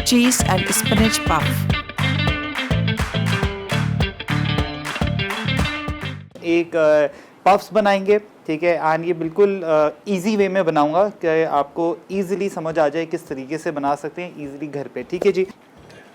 cheese and spinach puff. एक puffs बनाएंगे, ठीक है। एंड ये बिल्कुल इजी वे में बनाऊंगा कि आपको इजीली समझ आ जाए किस तरीके से बना सकते हैं इजीली घर पे, ठीक है जी।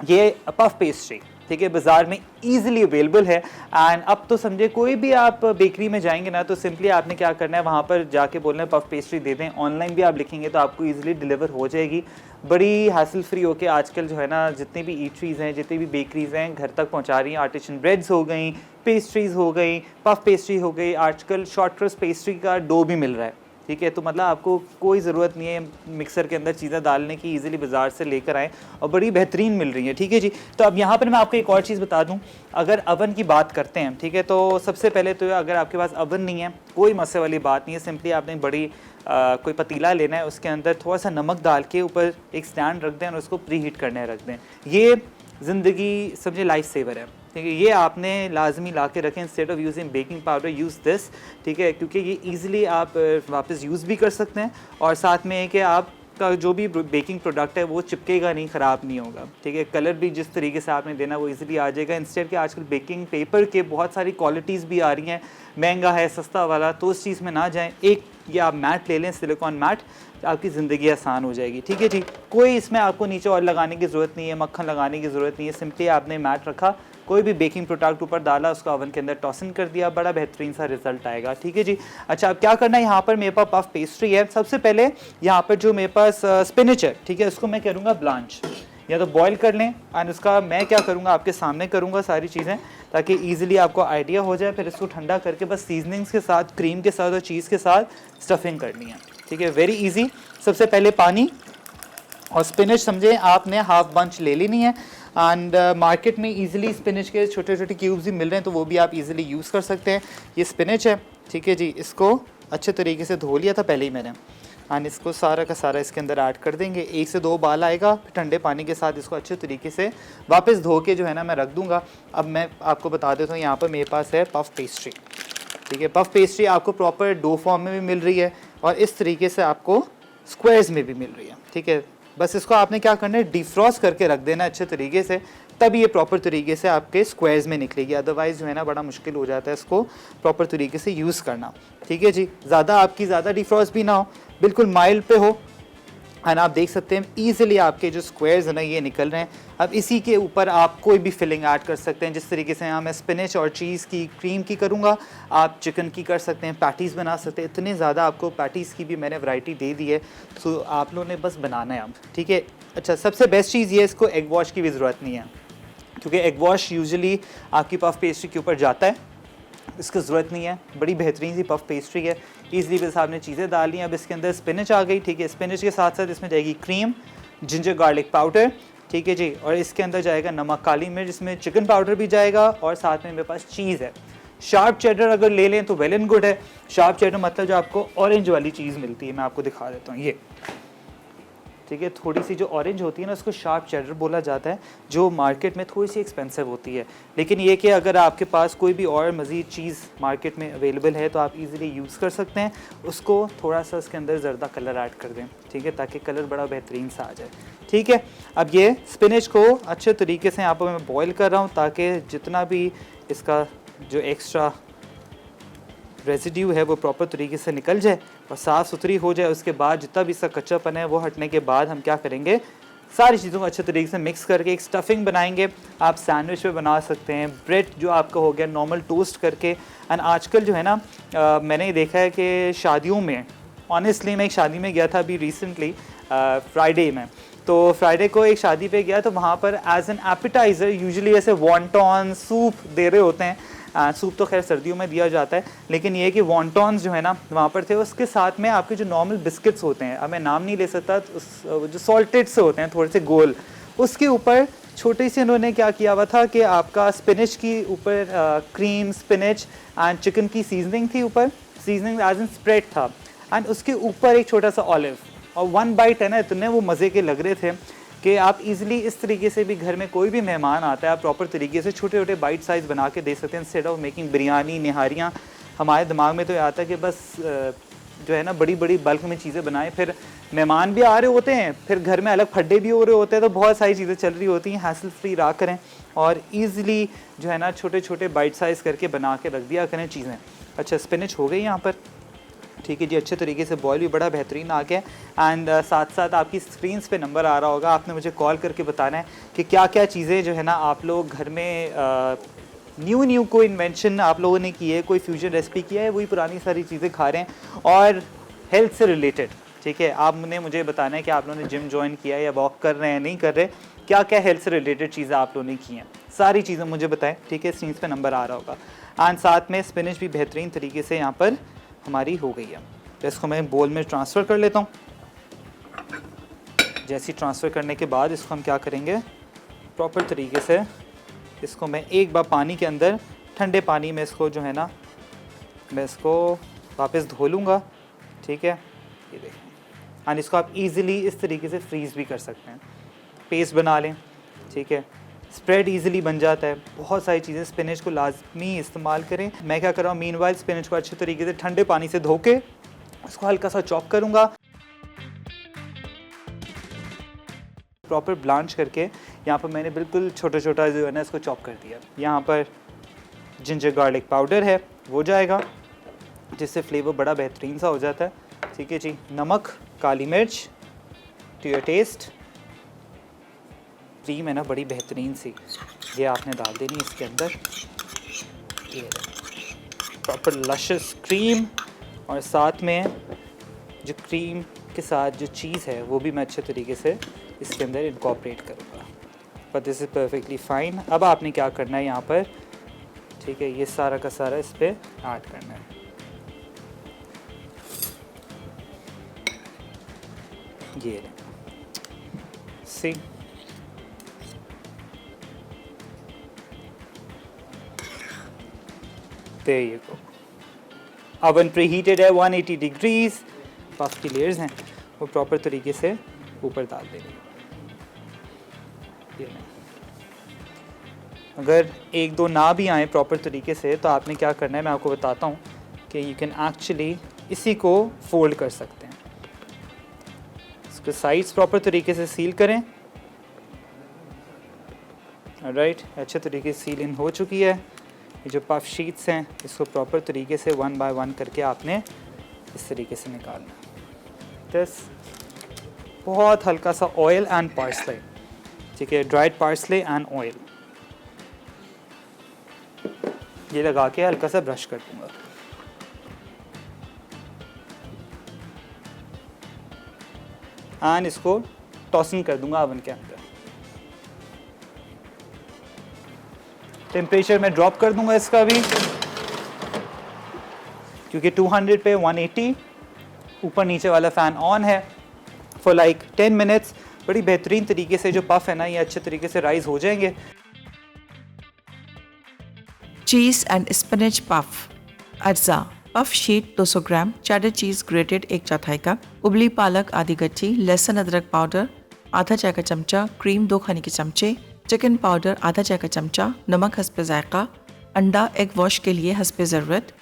ये पफ पेस्ट्री, ठीक है, बाज़ार में इजीली अवेलेबल है। एंड अब तो समझे कोई भी आप बेकरी में जाएंगे ना तो सिंपली आपने क्या करना है, वहाँ पर जाके बोलना है पफ पेस्ट्री दे दें। ऑनलाइन भी आप लिखेंगे तो आपको इजीली डिलीवर हो जाएगी, बड़ी हासिल फ्री होके। आजकल जो है ना जितनी भी ईटरीज़ हैं, जितनी भी बेकरीज़ हैं, घर तक पहुँचा रही हैं। आर्टिसन ब्रेड्स हो गई, पेस्ट्रीज़ हो गई, पफ पेस्ट्री हो गई, आजकल शॉर्ट क्रस्ट पेस्ट्री का डो भी मिल रहा है, ठीक है। तो मतलब आपको कोई ज़रूरत नहीं है मिक्सर के अंदर चीज़ें डालने की, इजीली बाज़ार से लेकर आएँ और बड़ी बेहतरीन मिल रही है, ठीक है जी। तो अब यहाँ पर मैं आपको एक और चीज़ बता दूँ, अगर अवन की बात करते हैं, ठीक है, तो सबसे पहले तो अगर आपके पास अवन नहीं है कोई मसले वाली बात नहीं है। सिंपली आपने बड़ी कोई पतीला लेना है, उसके अंदर थोड़ा सा नमक डाल के ऊपर एक स्टैंड रख दें और उसको प्री हीट करने रख दें। ये ज़िंदगी समझे लाइफ सेवर है, ठीक है। ये आपने लाजमी ला के रखें। Instead of using baking powder use this, ठीक है, क्योंकि ये ईज़िली आप वापस यूज़ भी कर सकते हैं और साथ में है कि आपका जो भी बेकिंग प्रोडक्ट है वो चिपकेगा नहीं, ख़राब नहीं होगा, ठीक है। कलर भी जिस तरीके से आपने देना वो ईज़िली आ जाएगा। इंस्टेड के आजकल बेकिंग पेपर के बहुत सारी क्वालिटीज़ भी आ रही हैं, महंगा है सस्ता वाला, तो उस चीज़ में ना जाएँ। एक ये आप मैट ले लें, सिलिकॉन मैट, आपकी ज़िंदगी आसान हो जाएगी, ठीक है जी। कोई इसमें आपको नीचे ऑयल लगाने की ज़रूरत नहीं है, मक्खन लगाने की ज़रूरत नहीं है। सिंपली आपने मैट रखा, कोई भी बेकिंग प्रोडक्ट ऊपर डाला, उसको ओवन के अंदर टॉसन कर दिया, बड़ा बेहतरीन सा रिजल्ट आएगा, ठीक है जी। अच्छा, अब क्या करना है, यहाँ पर मेरे पास पफ पेस्ट्री है। सबसे पहले यहाँ पर जो मेरे पास स्पिनच है, ठीक है, उसको मैं करूँगा ब्लांच, या तो बॉईल कर लें। एंड उसका मैं क्या करूँगा, आपके सामने करूँगा सारी चीज़ें, ताकि ईजिली आपको आइडिया हो जाए। फिर इसको ठंडा करके बस सीजनिंग्स के साथ, क्रीम के साथ और चीज़ के साथ स्टफिंग करनी है, ठीक है, वेरी ईजी। सबसे पहले पानी और स्पिनच समझे आपने हाफ बंच ले लेनी है। एंड मार्केट में इजीली स्पिनच के छोटे छोटे क्यूब्स भी मिल रहे हैं, तो वो भी आप इजीली यूज़ कर सकते हैं। ये स्पिनच है, ठीक है जी, इसको अच्छे तरीके से धो लिया था पहले ही मैंने। एंड इसको सारा का सारा इसके अंदर ऐड कर देंगे। 1 से 2 बाल आएगा, फिर ठंडे पानी के साथ इसको अच्छे तरीके से वापस धो के जो है ना मैं रख दूँगा। अब मैं आपको बता देता हूँ, यहाँ पर मेरे पास है पफ पेस्ट्री, ठीक है। पफ पेस्ट्री आपको प्रॉपर डो फॉर्म में भी मिल रही है और इस तरीके से आपको स्क्वायर्स में भी मिल रही है, ठीक है। बस इसको आपने क्या करना है, डिफ्रॉस्ट करके रख देना अच्छे तरीके से, तब ये प्रॉपर तरीके से आपके स्क्वायर्स में निकलेगी। अदरवाइज़ जो है ना बड़ा मुश्किल हो जाता है इसको प्रॉपर तरीके से यूज़ करना, ठीक है जी। ज़्यादा डिफ्रॉस्ट भी ना हो, बिल्कुल माइल्ड पे हो। एंड आप देख सकते हैं ईजिली आपके जो स्क्वायर्स हैं ना ये निकल रहे हैं। अब इसी के ऊपर आप कोई भी फिलिंग ऐड कर सकते हैं, जिस तरीके से यहाँ मैं स्पिनच और चीज़ की, क्रीम की करूँगा, आप चिकन की कर सकते हैं, पैटीज़ बना सकते हैं। इतने ज़्यादा आपको पैटीज़ की भी मैंने वैरायटी दे दी है, तो आप लोगों ने बस बनाना है अब, ठीक है। अच्छा, सबसे बेस्ट चीज़ ये है, इसको एग वॉश की भी ज़रूरत नहीं है, क्योंकि एग वॉश यूजुअली आपकी पफ पेस्ट्री के ऊपर जाता है, इसकी ज़रूरत नहीं है। बड़ी बेहतरीन सी पफ पेस्ट्री है, ईज़िली बस आपने चीज़ें डाल ली। अब इसके अंदर स्पिनच आ गई, ठीक है। स्पिनच के साथ साथ इसमें जाएगी क्रीम, जिंजर गार्लिक पाउडर, ठीक है जी, और इसके अंदर जाएगा नमक, काली मिर्च, इसमें चिकन पाउडर भी जाएगा और साथ में मेरे पास चीज़ है। शार्प चेडर अगर ले लें तो वेल एंड गुड है। शार्प चेडर मतलब जो आपको ऑरेंज वाली चीज़ मिलती है, मैं आपको दिखा देता हूँ, ये, ठीक है। थोड़ी सी जो ऑरेंज होती है ना उसको शार्प चेडर बोला जाता है, जो मार्केट में थोड़ी सी एक्सपेंसिव होती है। लेकिन ये कि अगर आपके पास कोई भी और मज़ीद चीज़ मार्केट में अवेलेबल है तो आप इजीली यूज़ कर सकते हैं। उसको थोड़ा सा उसके अंदर ज़र्दा कलर ऐड कर दें, ठीक है, ताकि कलर बड़ा बेहतरीन सा आ जाए, ठीक है। अब ये स्पिनच को अच्छे तरीके से यहाँ पर मैं बॉयल कर रहा हूँ, ताकि जितना भी इसका जो एक्स्ट्रा रेसिड्यू है वो प्रॉपर तरीके से निकल जाए और साफ़ सुथरी हो जाए। उसके बाद जितना भी इसका कच्चापन है वो हटने के बाद हम क्या करेंगे, सारी चीज़ों को अच्छे तरीके से मिक्स करके एक स्टफिंग बनाएंगे। आप सैंडविच पे बना सकते हैं, ब्रेड जो आपका हो गया नॉर्मल टोस्ट करके। एंड आजकल जो है ना मैंने देखा है कि शादियों में, ऑनेस्टली मैं एक शादी में गया था अभी रिसेंटली फ्राइडे में, तो फ्राइडे को एक शादी पे गया, तो वहाँ पर एज एन एपिटाइज़र यूजुअली ऐसे वॉन्टॉन सूप दे रहे होते हैं। सूप तो खैर सर्दियों में दिया जाता है, लेकिन ये कि वॉन्टॉन्स जो है ना वहाँ पर थे, उसके साथ में आपके जो नॉर्मल बिस्किट्स होते हैं, अब मैं नाम नहीं ले सकता, जो सॉल्टेड से होते हैं थोड़े से गोल, उसके ऊपर छोटे से इन्होंने क्या किया हुआ था कि आपका स्पिनच की ऊपर क्रीम, स्पिनच एंड चिकन की सीजनिंग थी, ऊपर सीजनिंग एज एन स्प्रेड था, एंड उसके ऊपर एक छोटा सा ऑलिव, और 1 बाइट है ना, इतने वो मज़े के लग रहे थे कि आप इजीली इस तरीके से भी घर में कोई भी मेहमान आता है, आप प्रॉपर तरीके से छोटे छोटे बाइट साइज़ बना के दे सकते हैं। इंस्टेड ऑफ मेकिंग बिरयानी, निहारियाँ, हमारे दिमाग में तो ये आता है कि बस जो है ना बड़ी बड़ी बल्क में चीज़ें बनाएं, फिर मेहमान भी आ रहे होते हैं, फिर घर में अलग फड्डे भी हो रहे होते हैं, तो बहुत सारी चीज़ें चल रही होती हैं। हैसल फ्री रहा करें और ईज़िली जो है ना छोटे छोटे बाइट साइज़ करके बना के रख दिया करें चीज़ें। अच्छा, स्पिनच हो गई यहाँ पर, ठीक है जी, अच्छे तरीके से बॉयल भी बड़ा बेहतरीन आ गया। एंड साथ साथ आपकी स्क्रीन्स पे नंबर आ रहा होगा, आपने मुझे कॉल करके बताना है कि क्या क्या चीज़ें जो है ना आप लोग घर में न्यू कोई इन्वेंशन आप लोगों ने की है, कोई फ्यूजन रेसिपी किया है, वही पुरानी सारी चीज़ें खा रहे हैं और हेल्थ से रिलेटेड। ठीक है, आपने मुझे बताना है कि आप लोगों ने जिम ज्वाइन किया है या वॉक कर रहे हैं, नहीं कर रहे, क्या क्या हेल्थ से रिलेटेड चीज़ें आप लोगों ने की हैं, सारी चीज़ें मुझे बताएं। ठीक है, स्क्रीन पे नंबर आ रहा होगा। एंड साथ में स्पिनच भी बेहतरीन तरीके से यहाँ पर हमारी हो गई है। तो इसको मैं बोल में ट्रांसफ़र कर लेता हूँ। जैसे ट्रांसफ़र करने के बाद इसको हम क्या करेंगे, प्रॉपर तरीके से इसको मैं एक बार पानी के अंदर, ठंडे पानी में इसको जो है ना मैं इसको वापस धो लूँगा। ठीक है, ये देखें। एंड इसको आप इजीली इस तरीके से फ्रीज़ भी कर सकते हैं, पेस्ट बना लें। ठीक है, स्प्रेड इजीली बन जाता है। बहुत सारी चीज़ें, स्पिनच को लाजमी इस्तेमाल करें। मैं क्या कर रहा हूँ, मीनवाइल स्पिनच को अच्छे तरीके से ठंडे पानी से धो के उसको हल्का सा चॉप करूँगा, प्रॉपर ब्लांच करके। यहाँ पर मैंने बिल्कुल छोटा छोटा जो है ना इसको चॉप कर दिया। यहाँ पर जिंजर गार्लिक पाउडर है, वो जाएगा, जिससे फ्लेवर बड़ा बेहतरीन सा हो जाता है। ठीक है जी, नमक, काली मिर्च टू योर टेस्ट। क्रीम है ना बड़ी बेहतरीन सी, ये आपने डाल देनी इसके अंदर। ये प्रॉपर लशस क्रीम, और साथ में जो क्रीम के साथ जो चीज़ है वो भी मैं अच्छे तरीके से इसके अंदर इनकॉर्पोरेट करूँगा। But this is perfectly fine. अब आपने क्या करना है यहाँ पर, ठीक है, ये सारा का सारा इस पर ऐड करना है। ये सी there you go। Oven preheated है 180 डिग्रीज। पफ की लेयर्स हैं वो प्रॉपर तरीके से ऊपर डाल देंगे। ये नहीं, अगर एक दो ना भी आए प्रॉपर तरीके से तो आपने क्या करना है, मैं आपको बताता हूँ कि यू कैन एक्चुअली इसी को फोल्ड कर सकते हैं। इसके साइड्स प्रॉपर तरीके से सील करें। राइट, अच्छे तरीके से सील इन हो चुकी है। ये जो पफ शीट्स हैं इसको प्रॉपर तरीके से 1 बाय 1 करके आपने इस तरीके से निकालना है। बस बहुत हल्का सा ऑयल एंड पार्सले, ठीक है, ड्राइड पार्सले एंड ऑयल, ये लगा के हल्का सा ब्रश कर दूंगा। एंड इसको टॉसिंग कर दूंगा ओवन के अंदर। टेम्परेचर में ड्रॉप कर दूंगा इसका भी, क्योंकि 200 पे 180 ऊपर नीचे वाला फ़ैन ऑन है फॉर लाइक 10 मिनट्स। बड़ी बेहतरीन तरीके से जो पफ है ना ये अच्छे तरीके से राइज हो जाएंगे। चीज़ एंड स्पिनच पफ। अज्जा पफ शीट 200 ग्राम, चेडर चीज़ ग्रेटेड 1/4 कप, उबली पालक आधी गट्ठी, लहसुन अदरक पाउडर आधा चाय का चमचा, क्रीम 2 खाने के चमचे, चिकन पाउडर आधा चाय का चमचा, नमक हस्बे जायका, अंडा एग वॉश के लिए हस्बे ज़रूरत,